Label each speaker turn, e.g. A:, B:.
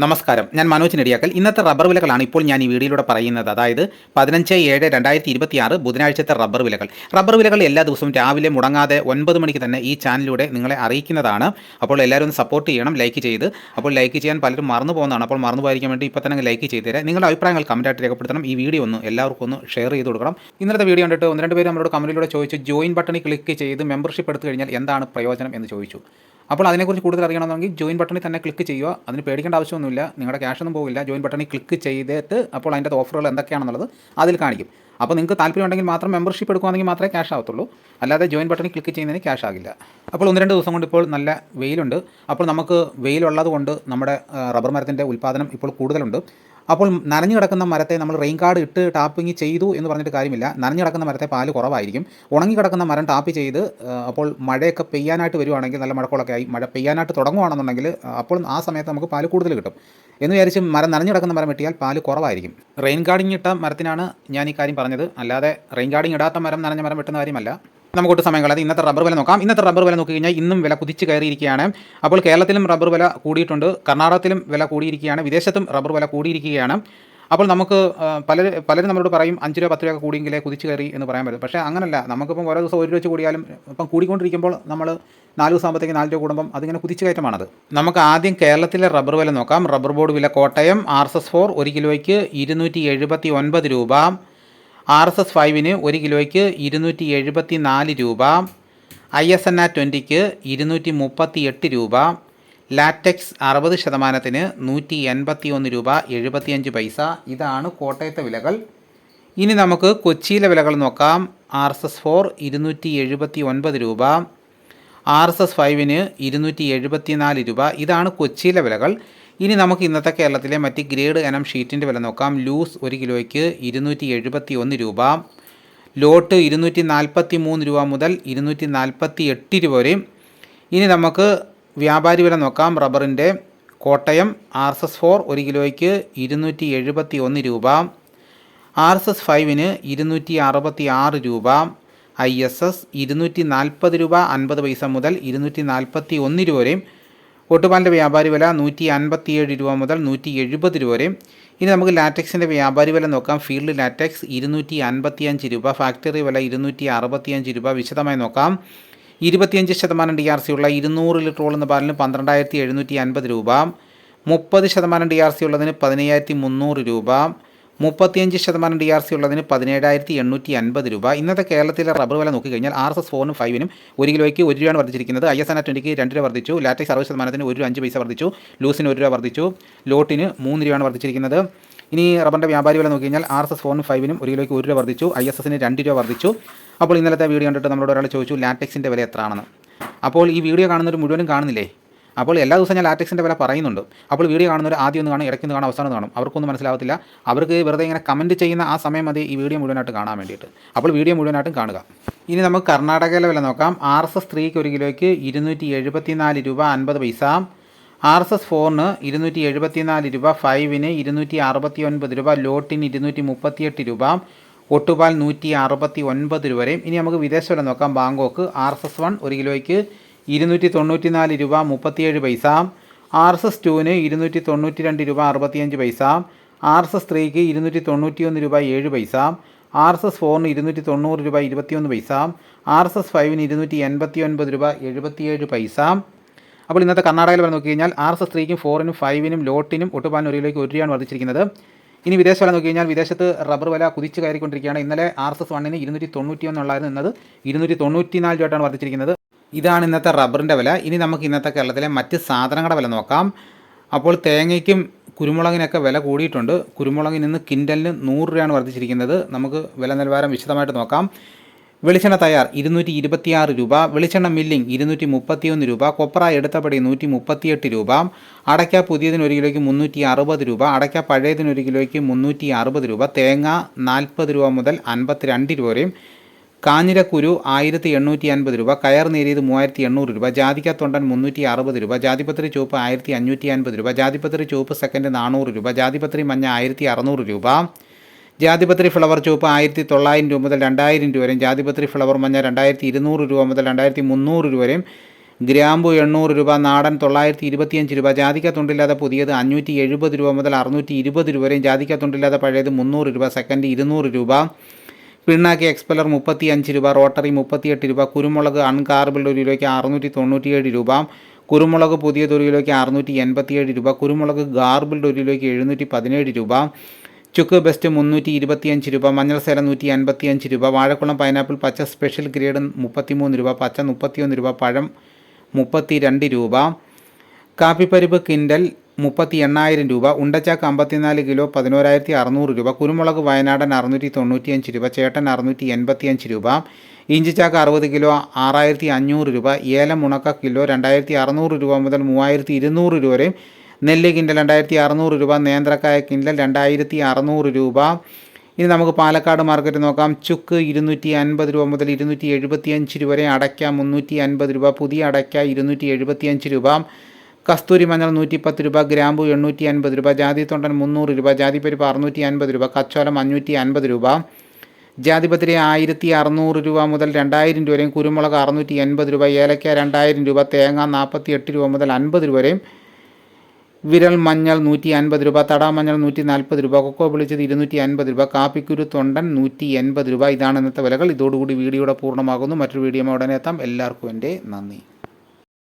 A: നമസ്കാരം, ഞാൻ മനോജ് നെടിയാക്കൽ. ഇന്നത്തെ റബ്ബർ വിലകളാണ് ഇപ്പോൾ ഞാൻ ഈ വീഡിയോയിലൂടെ പറയുന്നത്. അതായത് 15/7/2026 ബുധനാഴ്ചത്തെ റബ്ബർ വിലകൾ. റബ്ബർ വിലകൾ എല്ലാ ദിവസവും രാവിലെ മുടങ്ങാതെ 9 മണിക്ക് തന്നെ ഈ ചാനലിലൂടെ നിങ്ങളെ അറിയിക്കുന്നതാണ്. അപ്പോൾ എല്ലാവരും ഒന്ന് സപ്പോർട്ട് ചെയ്യണം, ലൈക്ക് ചെയ്ത്. അപ്പോൾ ലൈക്ക് ചെയ്യാൻ പലരും മറന്നു പോകുന്നതാണ്. അപ്പോൾ മറന്നു പോയിരിക്കാൻ വേണ്ടി ഇപ്പോൾ തന്നെ ലൈക്ക് ചെയ്ത് തരാം. നിങ്ങളുടെ അഭിപ്രായങ്ങൾ കമൻറ്റായിട്ട് രേഖപ്പെടുത്തണം. ഈ വീഡിയോ ഒന്ന് എല്ലാവർക്കും ഒന്ന് ഷെയർ ചെയ്ത് കൊടുക്കണം. ഇന്നത്തെ വീഡിയോ കണ്ടിട്ട് ഒന്ന് രണ്ട് പേര് നമ്മളോട് കമൻറ്റിലൂടെ ചോദിച്ചു, ജോയിൻ ബട്ടണിൽ ക്ലിക്ക് ചെയ്ത് മെമ്പർഷിപ്പ് എടുത്തു കഴിഞ്ഞാൽ എന്താണ് പ്രയോജനം എന്ന് ചോദിച്ചു. അപ്പോൾ അതിനെക്കുറിച്ച് കൂടുതൽ അറിയണമെന്നുണ്ടെങ്കിൽ ജോയിൻ ബട്ടണിൽ തന്നെ ക്ലിക്ക് ചെയ്യുക. അതിന് പേടിക്കേണ്ട ആവശ്യമൊന്നുമില്ല, നിങ്ങളുടെ ക്യാഷൊന്നും പോകില്ല. ജോയിൻ ബട്ടണിൽ ക്ലിക്ക് ചെയ്തിട്ട് അപ്പോൾ അതിൻ്റെ ഓഫറുകൾ എന്തൊക്കെയാണെന്നുള്ളത് അതിൽ കാണിക്കും. അപ്പോൾ നിങ്ങൾക്ക് താല്പര്യമുണ്ടെങ്കിൽ മാത്രം മെമ്പർഷിപ്പ് എടുക്കുകയാണെങ്കിൽ മാത്രമേ ക്യാഷ് ആവത്തുള്ളൂ, അല്ലാതെ ജോയിൻ ബട്ടണിൽ ക്ലിക്ക് ചെയ്യുന്നതിന് ക്യാഷ് ആകില്ല. അപ്പോൾ ഒന്ന് രണ്ട് ദിവസം കൊണ്ട് ഇപ്പോൾ നല്ല വെയിലുണ്ട്. അപ്പോൾ നമുക്ക് വെയിലുള്ളത് കൊണ്ട് നമ്മുടെ റബ്ബർ മരത്തിൻ്റെ ഉൽപ്പാദനം ഇപ്പോൾ കൂടുതലുണ്ട്. അപ്പോൾ നനഞ്ഞു കിടക്കുന്ന മരത്തെ നമ്മൾ റെയിൻ ഗാർഡ് ഇട്ട് ടാപ്പിങ് ചെയ്തു എന്ന് പറഞ്ഞിട്ട് കാര്യമില്ല. നനഞ്ഞു കിടക്കുന്ന മരത്തെ പാല് കുറവായിരിക്കും. ഉണങ്ങി കിടക്കുന്ന മരം ടാപ്പ് ചെയ്ത് അപ്പോൾ മഴയൊക്കെ പെയ്യാനായിട്ട് വരുവാണെങ്കിൽ, നല്ല മഴക്കോളൊക്കെ ആയി മഴ പെയ്യാനായിട്ട് തുടങ്ങുകയാണെന്നുണ്ടെങ്കിൽ അപ്പോൾ ആ സമയത്ത് നമുക്ക് പാല് കൂടുതൽ കിട്ടും എന്ന് വിചാരിച്ച് മരം നനഞ്ഞു കിടക്കുന്ന മരം വെട്ടിയാൽ പാല് കുറവായിരിക്കും. റെയിൻ ഗാർഡിങ് ഇട്ട മരത്തിനാണ് ഞാൻ ഈ കാര്യം പറഞ്ഞത്, അല്ലാതെ റെയിൻ ഗാർഡിങ് ഇടാത്ത മരം നനഞ്ഞ മരം വെട്ടുന്ന കാര്യമല്ല. നമുക്കൊട്ട് സമയം കളയാതെ ഇന്നത്തെ റബ്ബർ വില നോക്കാം. ഇന്നത്തെ റബ്ബർ വില നോക്കി കഴിഞ്ഞാൽ ഇന്നും വില കുതിച്ച് കയറിയിരിക്കുകയാണ്. അപ്പോൾ കേരളത്തിലും റബ്ബർ വില കൂടിയിട്ടുണ്ട്, കർണാടകത്തിലും വില കൂടിയിരിക്കുകയാണ്, വിദേശത്തും റബ്ബർ വില കൂടിയിരിക്കുകയാണ്. അപ്പോൾ നമുക്ക് പലരും നമ്മളോട് പറയും 5 രൂപ 10 രൂപ കൂടിയെങ്കിലേ കുതിച്ച് കയറി എന്ന് പറയാൻ പറ്റും. പക്ഷേ അങ്ങനല്ല. നമുക്കിപ്പം ഓരോ ദിവസം 1 രൂപ വെച്ച് കൂടിയാലും ഇപ്പം കൂടിക്കൊണ്ടിരിക്കുമ്പോൾ നമ്മൾ 4 ദിവസം ആകുമ്പോഴത്തേക്ക് 4 രൂപ കൂടുമ്പം അതിങ്ങനെ കുതിച്ച് കയറ്റമാണത്. നമുക്ക് ആദ്യം കേരളത്തിലെ റബ്ബർ വില നോക്കാം. റബ്ബർ ബോർഡ് വില കോട്ടയം RSS-4 1 കിലോയ്ക്ക് 279 രൂപ, RSS-5 1 കിലോയ്ക്ക് 274 രൂപ, ISNA 20ക്ക് 238 രൂപ, ലാറ്റക്സ് 60% 181 രൂപ 75 പൈസ. ഇതാണ് കോട്ടയത്തെ വിലകൾ. ഇനി നമുക്ക് കൊച്ചിയിലെ വിലകൾ നോക്കാം. RSS-4 279 രൂപ, RSS-5 274 രൂപ. ഇതാണ് കൊച്ചിയിലെ വിലകൾ. ഇനി നമുക്ക് ഇന്നത്തെ കേരളത്തിലെ മറ്റ് ഗ്രേഡ് ഇനം ഷീറ്റിൻ്റെ വില നോക്കാം. ലൂസ് 1 കിലോയ്ക്ക് 271 രൂപ, ലോട്ട് 243 രൂപ മുതൽ 248 രൂപ വരെ. ഇനി നമുക്ക് വ്യാപാരി വില നോക്കാം. റബ്ബറിൻ്റെ കോട്ടയം RSS-4 1 കിലോയ്ക്ക് 271 രൂപ, RSS-5 266 രൂപ, ISS 240 രൂപ 50 പൈസ മുതൽ 241 രൂപ വരെ. ഒട്ടുപാലിൻ്റെ വ്യാപാരി വില 157 രൂപ മുതൽ 170 രൂപ വരെ. ഇനി നമുക്ക് ലാറ്റക്സിൻ്റെ വ്യാപാരി വില നോക്കാം. ഫീൽഡ് ലാറ്റക്സ് 255 രൂപ, ഫാക്ടറി വില 265 രൂപ. വിശദമായി നോക്കാം. 25% DRC ഉള്ള 200 ലിറ്റർ ഉള്ള പാലിന് 12,750 രൂപ, 30% DRC ഉള്ളതിന് 15,300 രൂപ, 35% DRC ഉള്ളതിന് 17,850 രൂപ. ഇന്നത്തെ കേരളത്തിലെ റബ്ബർ വില നോക്കിക്കഴിഞ്ഞാൽ RSS-4 5 1 കിലോയ്ക്ക് 1 രൂപയാണ് വർദ്ധിച്ചിരിക്കുന്നത്. ISNA 20ക്ക് 2 രൂപ വർദ്ധിച്ചു, ലാറ്റക്സ് 60% 1 രൂപ 5 പൈസ വർദ്ധിച്ചു, ലൂസിന് 1 രൂപ വർദ്ധിച്ചു, ലോട്ടിന് 3 രൂപയാണ് വർദ്ധിച്ചിരിക്കുന്നത്. ഇനി റബ്ബറിൻ്റെ വ്യാപാരി വില നോക്കിക്കഴിഞ്ഞാൽ RSS-4 5 1 കിലോയ്ക്ക് 1 രൂപ വർദ്ധിച്ചു, ISSന് 2 രൂപ വർദ്ധിച്ചു. അപ്പോൾ ഇന്നലത്തെ വീഡിയോ കണ്ടിട്ട് നമ്മളോട് ഒരാൾ ചോദിച്ചു ലാറ്റക്സിൻ്റെ വില എത്ര ആണെന്ന്. അപ്പോൾ ഈ വീഡിയോ കാണുന്നവർ മുഴുവനും കാണുന്നില്ലേ? അപ്പോൾ എല്ലാ ദിവസവും ഞാൻ ലാറ്റക്സിൻ്റെ വില പറയുന്നുണ്ട്. അപ്പോൾ വീഡിയോ കാണുന്നവർ ആദ്യം ഒന്ന് കാണും, ഇടയ്ക്കൊന്ന് കാണും, അവസാനം കാണും. അവർക്കൊന്നും മനസ്സിലാവത്തില്ല. അവർക്ക് വെറുതെ ഇങ്ങനെ കമൻറ്റ് ചെയ്യുന്ന ആ സമയം മതി ഈ വീഡിയോ മുഴുവനായിട്ട് കാണാൻ വേണ്ടിയിട്ട്. അപ്പോൾ വീഡിയോ മുഴുവനായിട്ടും കാണുക. ഇനി നമുക്ക് കർണാടകയിലെ വില നോക്കാം. RSS-3 1 കിലോയ്ക്ക് 274 രൂപ 50 പൈസ, RSS-4 274 രൂപ, 5 269 രൂപ, ലോട്ടിന് 238 രൂപ, ഒട്ടുപാൽ 169 രൂപ വരെ. ഇനി നമുക്ക് വിദേശ വില നോക്കാം. ബാങ്കോക്ക് RSS-1 1 കിലോയ്ക്ക് 294 രൂപ 37 പൈസ, RSS-2 292 രൂപ 65 പൈസ, RSS-3 291 രൂപ 7 പൈസ, RSS-4 290 രൂപ 21 പൈസ, RSS-5 289 രൂപ 77 പൈസ. അപ്പോൾ ഇന്നത്തെ കർണാടകയിൽ വരെ നോക്കി കഴിഞ്ഞാൽ RSS-3 4 5 ലോട്ടിനും ഒട്ടുപാലിന് 1 കിലോയ്ക്ക് 1 രൂപയാണ് വർദ്ധിച്ചിരിക്കുന്നത്. ഇനി വിദേശ വില നോക്കി കഴിഞ്ഞാൽ വിദേശത്ത് റബ്ബർ വില കുതിച്ച് കയറിക്കൊണ്ടിരിക്കുകയാണ്. ഇന്നലെ RSS-1 291 ഉള്ളായിരുന്നു, ഇന്നത് 294 രൂപയാണ് വർദ്ധിച്ചിരിക്കുന്നത്. ഇതാണ് ഇന്നത്തെ റബ്ബറിൻ്റെ വില. ഇനി നമുക്ക് ഇന്നത്തെ കേരളത്തിലെ മറ്റ് സാധനങ്ങളുടെ വില നോക്കാം. അപ്പോൾ തേങ്ങയ്ക്കും കുരുമുളകിനൊക്കെ വില കൂടിയിട്ടുണ്ട്. കുരുമുളകിന് ഇന്ന് കിൻഡലിന് 100 രൂപയാണ് വർദ്ധിച്ചിരിക്കുന്നത്. നമുക്ക് വില നിലവാരം വിശദമായിട്ട് നോക്കാം. വെളിച്ചെണ്ണ തയ്യാർ 226 രൂപ, വെളിച്ചെണ്ണ മില്ലിംഗ് 231 രൂപ, കൊപ്ര എടുത്തപടി 138 രൂപ, അടയ്ക്ക പുതിയതിന് 1 കിലോയ്ക്ക് 360 രൂപ, അടയ്ക്ക പഴയതിന് 1 കിലോയ്ക്ക് 360 രൂപ, തേങ്ങ 40 രൂപ മുതൽ 52 രൂപ വരെയും, കാഞ്ഞിരക്കുരു 1850 രൂപ, കയർ നേരിയത് 3800 രൂപ, ജാതിക്ക തൊണ്ടൻ 360 രൂപ, ജാതിപത്രി ചുവപ്പ് 1550 രൂപ, ജാതിപത്രി ചുവപ്പ് സെക്കൻഡ് 400 രൂപ, ജാതിപത്രി മഞ്ഞ 1600 രൂപ, ജാതിപത്രി ഫ്ലവർ ചുവപ്പ് 1900 രൂപ മുതൽ 2000 രൂപ വരെയും, ജാതിപത്രി ഫ്ലവർ മഞ്ഞ 2200 രൂപ മുതൽ 2300 രൂപ വരെയും, ഗ്രാമ്പു 800 രൂപ, നാടൻ 925 രൂപ, ജാതിക്ക തുണ്ടില്ലാതെ പുതിയത് 570 രൂപ മുതൽ 620 രൂപ വരെയും, ജാതിക്ക തുണ്ടില്ലാതെ പഴയത് 300 രൂപ, സെക്കൻഡ് 200 രൂപ, പിണ്ണാക്കി എക്സ്പെല്ലർ 35 രൂപ, റോട്ടറി 38 രൂപ, കുരുമുളക് അൺകാർബിൾഡ് 1 കിലോയ്ക്ക് 697 രൂപ, കുരുമുളക് പുതിയത് 1 കിലോയ്ക്ക് 687 രൂപ, കുരുമുളക് ഗാർബിൾഡ് 1 കിലോയ്ക്ക് 717 രൂപ, ചുക്ക് ബെസ്റ്റ് 325 രൂപ, മഞ്ഞൾ സേലം 155 രൂപ, വാഴക്കുളം പൈനാപ്പിൾ പച്ച സ്പെഷ്യൽ ഗ്രേഡ് 33 രൂപ, പച്ച 31 രൂപ, പഴം 32 രൂപ, കാപ്പിപ്പരിപ്പ് കിൻഡൽ 38,000 രൂപ, ഉണ്ടച്ചാക്ക് 54 കിലോ 11,600 രൂപ, കുരുമുളക് വയനാടൻ 695 രൂപ, ചേട്ടൻ 685 രൂപ, ഇഞ്ചിച്ചാക്ക് 60 കിലോ 6,500 രൂപ, ഏലം ഉണക്ക കിലോ 2,600 രൂപ മുതൽ 3,200 രൂപ വരെയും, നെല്ല് കിൻഡൽ 2,600 രൂപ, നേന്ത്രക്കായ കിൻഡൽ 2,600 രൂപ. ഇനി നമുക്ക് പാലക്കാട് മാർക്കറ്റ് നോക്കാം. ചുക്ക് 250 രൂപ മുതൽ 275 രൂപ വരെ, അടയ്ക്ക 350 രൂപ, പുതിയ അടയ്ക്ക 275 രൂപ, കസ്തൂരി മഞ്ഞൾ 110 രൂപ, ഗ്രാമ്പു 850 രൂപ, ജാതിത്തൊണ്ടൻ 300 രൂപ, ജാതിപ്പരിപ്പ് 650 രൂപ, കച്ചോലം 550 രൂപ, ജാതിപത്രി 1,600 രൂപ മുതൽ 2,000 രൂപ വരെയും, കുരുമുളക് 680 രൂപ, ഏലക്ക 2,000 രൂപ, തേങ്ങ 48 രൂപ മുതൽ 50 രൂപ വരെയും, വിരൽ മഞ്ഞൾ 150 രൂപ, തടാമഞ്ഞൾ 140 രൂപ, കൊക്കോ പൊളിച്ചത് 250 രൂപ, കാപ്പിക്കുരു തൊണ്ടൻ 180 രൂപ. ഇതാണ് ഇന്നത്തെ വിലകൾ. ഇതോടുകൂടി വീഡിയോയുടെ പൂർണ്ണമാകുന്നു. മറ്റൊരു വീഡിയോ ഉടനെ എത്താം. എല്ലാവർക്കും എൻ്റെ നന്ദി.